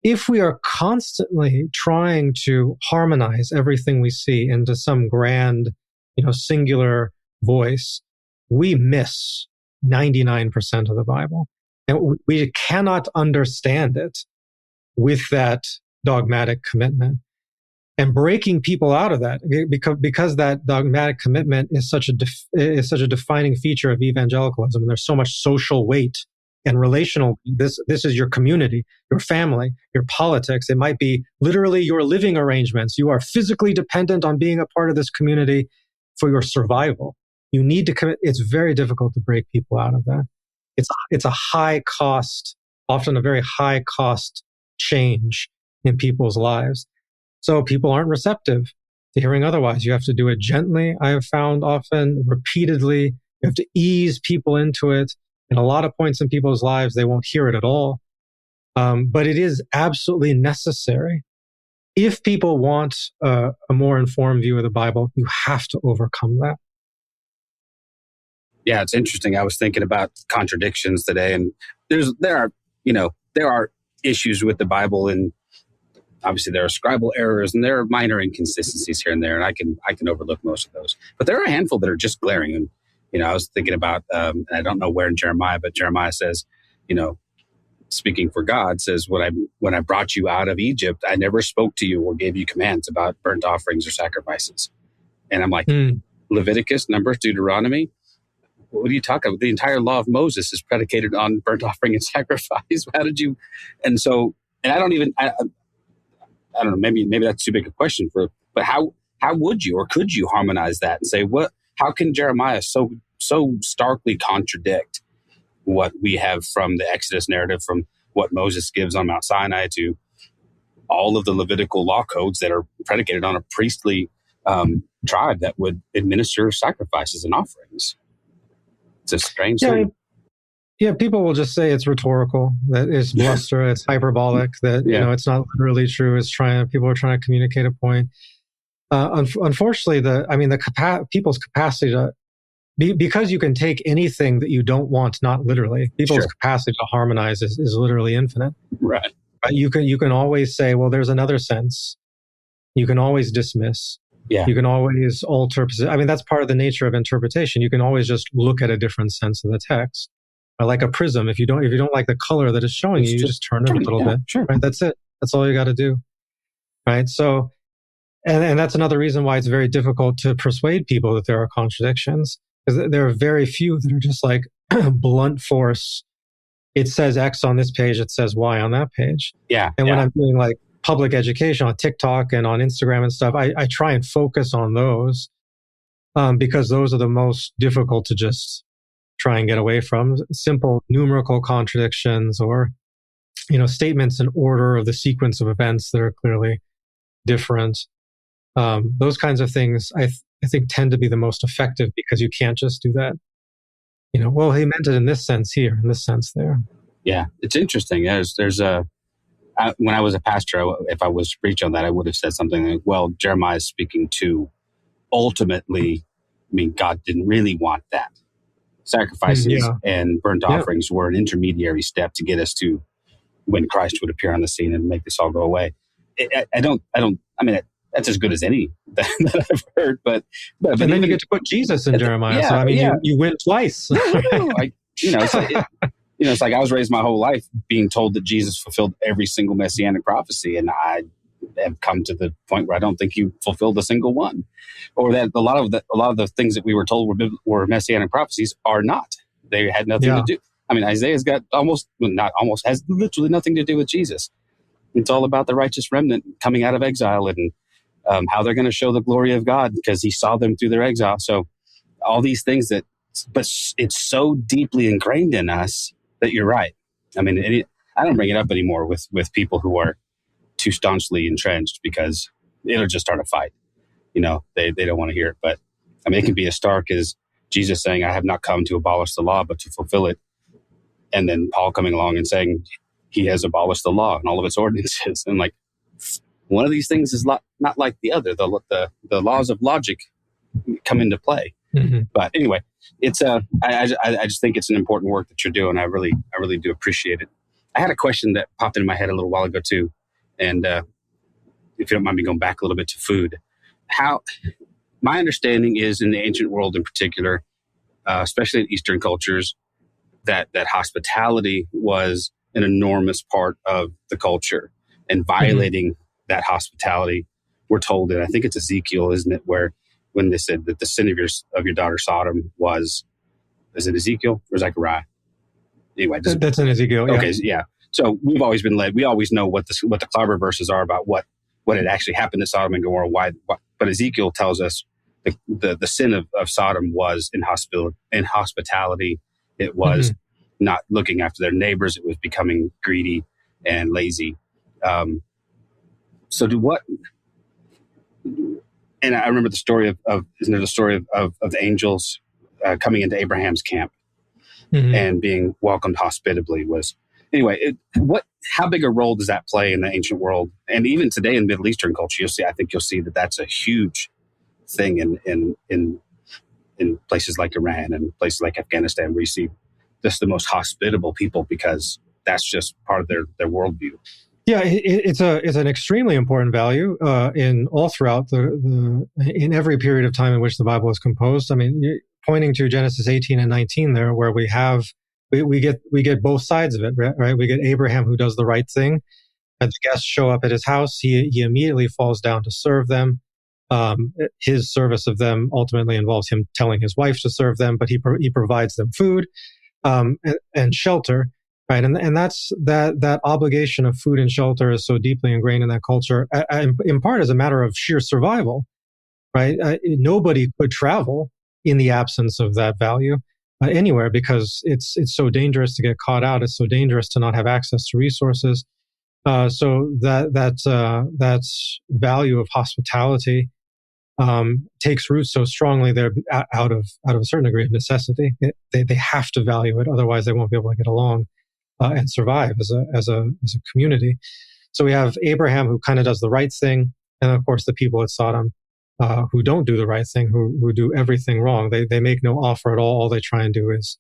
if we are constantly trying to harmonize everything we see into some grand, singular voice, we miss 99% of the Bible. And we cannot understand it with that dogmatic commitment. And breaking people out of that, because that dogmatic commitment is such a defining feature of evangelicalism, and there's so much social weight and relational. This is your community, your family, your politics. It might be literally your living arrangements. You are physically dependent on being a part of this community for your survival. You need to commit. It's very difficult to break people out of that. It's a high cost, often a very high cost change in people's lives. So people aren't receptive to hearing otherwise. You have to do it gently. I have found often, repeatedly. You have to ease people into it. In a lot of points in people's lives, they won't hear it at all. But it is absolutely necessary. If people want a more informed view of the Bible, you have to overcome that. Yeah, it's interesting. I was thinking about contradictions today, and there are issues with the Bible, and obviously there are scribal errors and there are minor inconsistencies here and there, and I can overlook most of those. But there are a handful that are just glaring. And I was thinking about, and I don't know where in Jeremiah, but Jeremiah says, speaking for God, says, when I brought you out of Egypt, I never spoke to you or gave you commands about burnt offerings or sacrifices. And I'm like, Leviticus, Numbers, Deuteronomy. What are you talking about? The entire law of Moses is predicated on burnt offering and sacrifice. How did you? And I don't know, maybe that's too big a question but how would you or could you harmonize that and say, how can Jeremiah so starkly contradict what we have from the Exodus narrative, from what Moses gives on Mount Sinai to all of the Levitical law codes that are predicated on a priestly tribe that would administer sacrifices and offerings? It's a strange thing. Yeah, people will just say it's rhetorical, that it's bluster, it's hyperbolic, that it's not literally true. People are trying to communicate a point. Unfortunately, people's capacity to, because you can take anything that you don't want, not literally. People's capacity to harmonize is literally infinite. Right. But you can always say, well, there's another sense. You can always dismiss. Yeah. You can always alter. That's part of the nature of interpretation. You can always just look at a different sense of the text. Like a prism, if you don't like the color that it's showing you, just turn it a little bit. Sure. Right? That's it. That's all you got to do. Right? So, and that's another reason why it's very difficult to persuade people that there are contradictions, because there are very few that are just like blunt force. It says X on this page, it says Y on that page. Yeah. And when I'm doing like public education on TikTok and on Instagram and stuff, I try and focus on those because those are the most difficult to just try and get away from. Simple numerical contradictions or, statements in order of the sequence of events that are clearly different. Those kinds of things, I think, tend to be the most effective because you can't just do that. Well, he meant it in this sense here, in this sense there. Yeah, it's interesting. When I was a pastor, if I was to preach on that, I would have said something like, well, Jeremiah is speaking to ultimately, God didn't really want that. Sacrifices and burnt offerings were an intermediary step to get us to when Christ would appear on the scene and make this all go away. That's as good as any that I've heard. But and then you get to put Jesus in Jeremiah. So you win twice. It's like I was raised my whole life being told that Jesus fulfilled every single messianic prophecy, and I have come to the point where I don't think he fulfilled a single one, or that a lot of the things that we were told were messianic prophecies are not. They had nothing to do. Isaiah's got has literally nothing to do with Jesus. It's all about the righteous remnant coming out of exile and how they're going to show the glory of God because he saw them through their exile. So all these things but it's so deeply ingrained in us that you're right. I mean, I don't bring it up anymore with people who are too staunchly entrenched because it'll just start a fight. They don't want to hear it. But I mean, it can be as stark as Jesus saying, I have not come to abolish the law, but to fulfill it. And then Paul coming along and saying he has abolished the law and all of its ordinances. And like, one of these things is not like the other. The laws of logic come into play. Mm-hmm. But anyway, it's I just think it's an important work that you're doing. I really do appreciate it. I had a question that popped into my head a little while ago too. And if you don't mind me going back a little bit to food, my understanding is in the ancient world in particular, especially in Eastern cultures, that hospitality was an enormous part of the culture, and violating that hospitality, we're told in, I think it's Ezekiel, isn't it, where when they said that the sin of your daughter Sodom was, is it Ezekiel or Zechariah? Anyway, that's in Ezekiel. Okay, yeah. So we've always been led. We always know what the clever verses are about what had actually happened to Sodom and Gomorrah. But Ezekiel tells us the sin of Sodom was in hospitality. It was not looking after their neighbors. It was becoming greedy and lazy. And I remember the story of isn't there the story of the angels coming into Abraham's camp and being welcomed hospitably was, anyway, how big a role does that play in the ancient world? And even today in Middle Eastern culture, you'll see that that's a huge thing in places like Iran and places like Afghanistan, where you see just the most hospitable people because that's just part of their worldview. Yeah, it's an extremely important value in all throughout in every period of time in which the Bible is composed. I mean, pointing to Genesis 18 and 19 there, where we get both sides of it, right? We get Abraham who does the right thing. And the guests show up at his house. He immediately falls down to serve them. His service of them ultimately involves him telling his wife to serve them, but he provides them food and shelter. Right, and that's that obligation of food and shelter is so deeply ingrained in that culture, in part as a matter of sheer survival. Right, nobody could travel in the absence of that value anywhere because it's so dangerous to get caught out. It's so dangerous to not have access to resources. So that value of hospitality takes root so strongly there out of a certain degree of necessity. They have to value it, otherwise they won't be able to get along and survive as a community. So we have Abraham who kind of does the right thing, and of course the people at Sodom who don't do the right thing, who do everything wrong. They make no offer at all. All they try and do is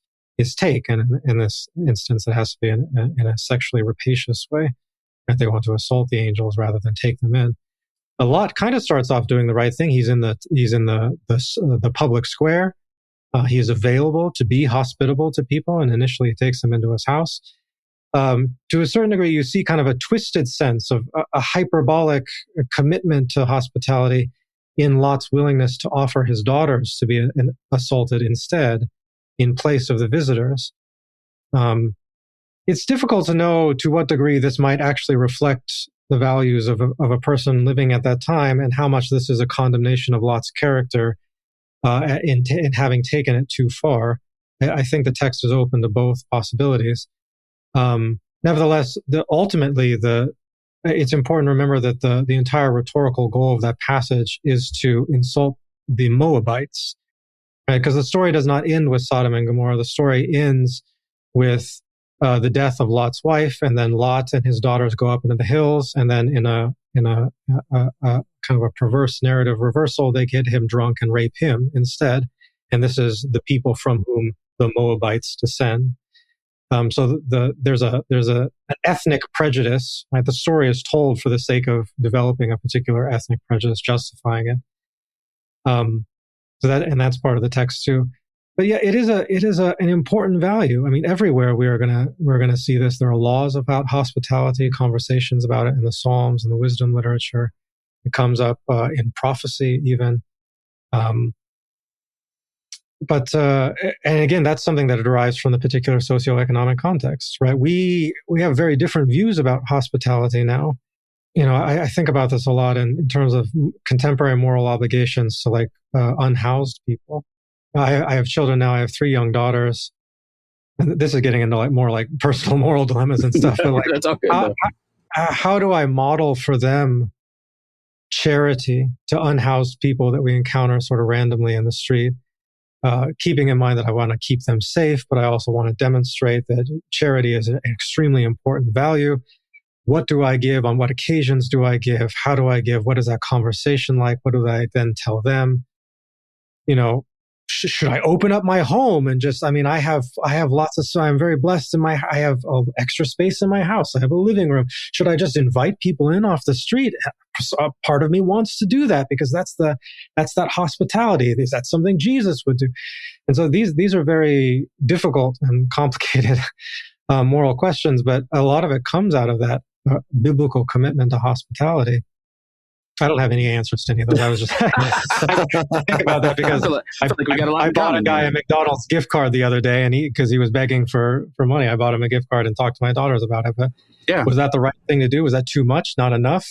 take, and in this instance, it has to be in a sexually rapacious way. Right? They want to assault the angels rather than take them in. Lot kind of starts off doing the right thing. He's in the public square. He is available to be hospitable to people, and initially he takes them into his house. To a certain degree, you see kind of a twisted sense of a hyperbolic commitment to hospitality in Lot's willingness to offer his daughters to be assaulted instead in place of the visitors. It's difficult to know to what degree this might actually reflect the values of a person living at that time, and how much this is a condemnation of Lot's character in having taken it too far. I think the text is open to both possibilities. Nevertheless, ultimately, it's important to remember that the entire rhetorical goal of that passage is to insult the Moabites, right? Because the story does not end with Sodom and Gomorrah. The story ends with the death of Lot's wife, and then Lot and his daughters go up into the hills, and then in a kind of a perverse narrative reversal, they get him drunk and rape him instead. And this is the people from whom the Moabites descend. So there's an ethnic prejudice. Right? The story is told for the sake of developing a particular ethnic prejudice, justifying it. That's part of the text too. But yeah, it is an important value. I mean, everywhere we're gonna see this. There are laws about hospitality, conversations about it in the Psalms and the wisdom literature. It comes up in prophecy even. And again, that's something that derives from the particular socioeconomic context, right? We have very different views about hospitality now I think about this a lot in terms of contemporary moral obligations to like unhoused people. I have children now. I have 3 young daughters. And this is getting into like more like personal moral dilemmas and stuff. But like, That's all good, how do I model for them charity to unhoused people that we encounter sort of randomly in the street? Keeping in mind that I want to keep them safe, but I also want to demonstrate that charity is an extremely important value. What do I give? On what occasions do I give? How do I give? What is that conversation like? What do I then tell them? Should I open up my home and just, I have lots of, so I'm very blessed I have extra space in my house. I have a living room. Should I just invite people in off the street? A part of me wants to do that because that's that hospitality. Is that something Jesus would do? And so these are very difficult and complicated moral questions, but a lot of it comes out of that biblical commitment to hospitality. I don't have any answers to any of those. I was just think about that because I feel like we got a lot I bought a guy here. a McDonald's gift card the other day, and because he was begging for money, I bought him a gift card and talked to my daughters about it. But was that the right thing to do? Was that too much? Not enough?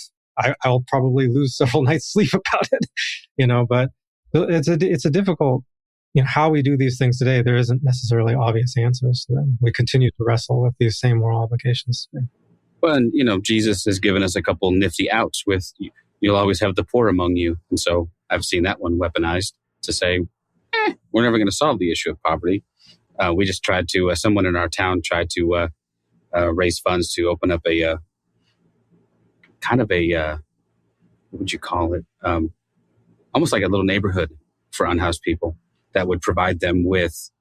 I'll probably lose several nights' sleep about it. But it's a difficult. How we do these things today, there isn't necessarily obvious answers to them. We continue to wrestle with these same moral obligations. Well, and Jesus has given us a couple nifty outs with. You'll always have the poor among you. And so I've seen that one weaponized to say, we're never going to solve the issue of poverty. We just tried to, someone in our town tried to raise funds to open up a what would you call it? Almost like a little neighborhood for unhoused people that would provide them with,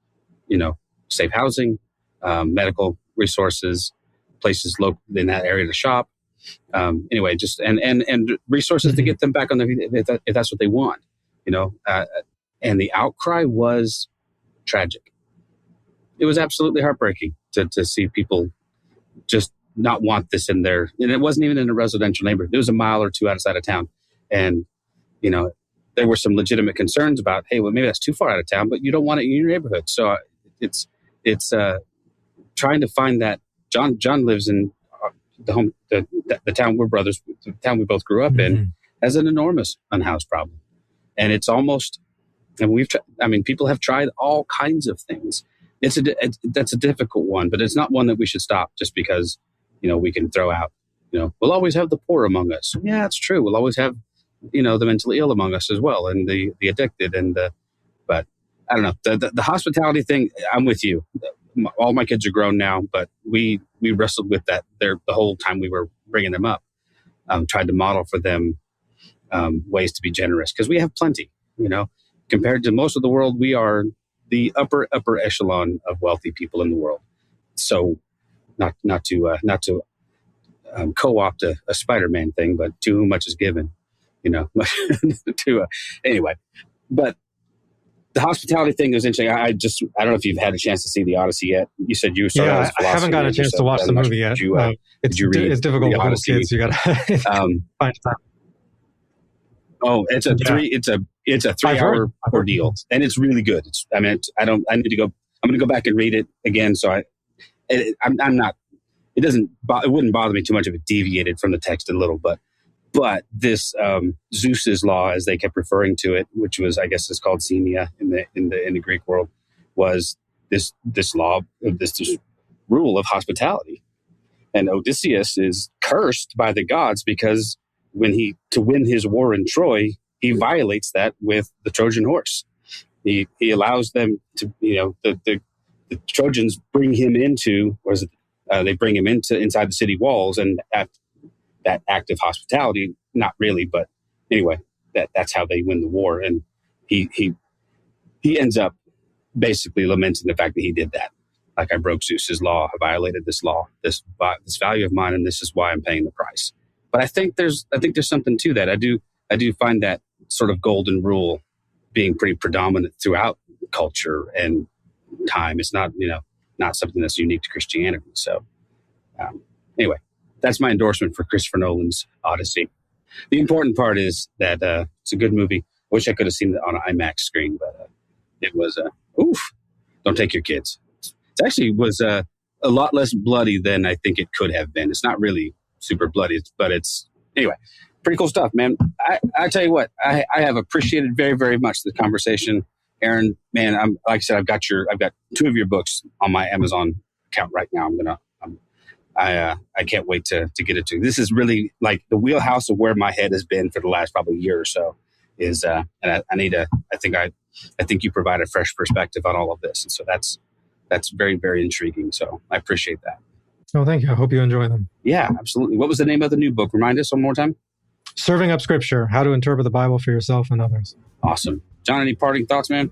safe housing, medical resources, places local in that area to shop. Anyway, just and resources to get them back on their feet if that's what they want, and the outcry was tragic. It was absolutely heartbreaking to see people just not want this in their, and it wasn't even in a residential neighborhood. It was a mile or two outside of town, and there were some legitimate concerns about, hey, well, maybe that's too far out of town, but you don't want it in your neighborhood. So it's trying to find that. John lives in the town we're brothers, the town we both grew up in, has an enormous unhoused problem. And it's almost, and people have tried all kinds of things. That's a difficult one, but it's not one that we should stop just because, we can throw out, we'll always have the poor among us. Yeah, it's true. We'll always have, the mentally ill among us as well, and the addicted but I don't know, the hospitality thing, I'm with you. All my kids are grown now, but we wrestled with that the whole time we were bringing them up. Tried to model for them ways to be generous because we have plenty. Compared to most of the world, we are the upper echelon of wealthy people in the world. So, not to co-opt a Spider-Man thing, but to whom much is given. Anyway, but. The hospitality thing is interesting. I don't know if you've had a chance to see The Odyssey yet. You said you started. Yeah, I haven't got a chance to watch the movie yet. Did you read? It's difficult with little kids. You got to find time. Oh, it's a 3-hour ordeal, and it's really good. I need to go. I'm going to go back and read it again. So I'm not. It wouldn't bother me too much if it deviated from the text a little, but this Zeus's law, as they kept referring to it, which was, I guess, is called Xenia in the Greek world, was this law, this rule of hospitality. And Odysseus is cursed by the gods because to win his war in Troy, he violates that with the Trojan horse. He allows them to, the Trojans bring him into, they bring him inside the city walls, and at that act of hospitality, not really, but anyway, that's how they win the war. And he ends up basically lamenting the fact that he did that. Like, I broke Zeus's law, I violated this law, this value of mine, and this is why I'm paying the price. But I think there's something to that. I do find that sort of golden rule being pretty predominant throughout culture and time. It's not something that's unique to Christianity. So anyway. That's my endorsement for Christopher Nolan's Odyssey. The important part is that it's a good movie. Wish I could have seen it on an IMAX screen, but it was, don't take your kids. It actually was a lot less bloody than I think it could have been. It's not really super bloody, but it's anyway, pretty cool stuff, man. I tell you what, I have appreciated very, very much the conversation, Aaron. Man, like I said, I've got 2 of your books on my Amazon account right now. I can't wait to get it to. This is really like the wheelhouse of where my head has been for the last probably year or so. And I think you provide a fresh perspective on all of this, and so that's very, very intriguing. So I appreciate that. Oh, thank you. I hope you enjoy them. Yeah, absolutely. What was the name of the new book? Remind us one more time. Serving Up Scripture: How to Interpret the Bible for Yourself and Others. Awesome. John, any parting thoughts, man?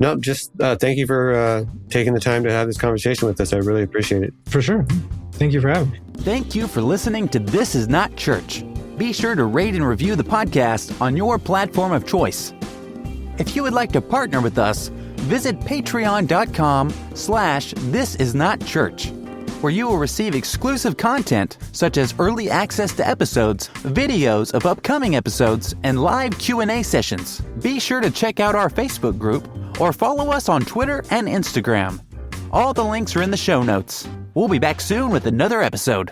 No, just thank you for taking the time to have this conversation with us. I really appreciate it. For sure. Thank you for having me. Thank you for listening to This Is Not Church. Be sure to rate and review the podcast on your platform of choice. If you would like to partner with us, visit patreon.com/thisisnotchurch, where you will receive exclusive content such as early access to episodes, videos of upcoming episodes, and live Q&A sessions. Be sure to check out our Facebook group or follow us on Twitter and Instagram. All the links are in the show notes. We'll be back soon with another episode.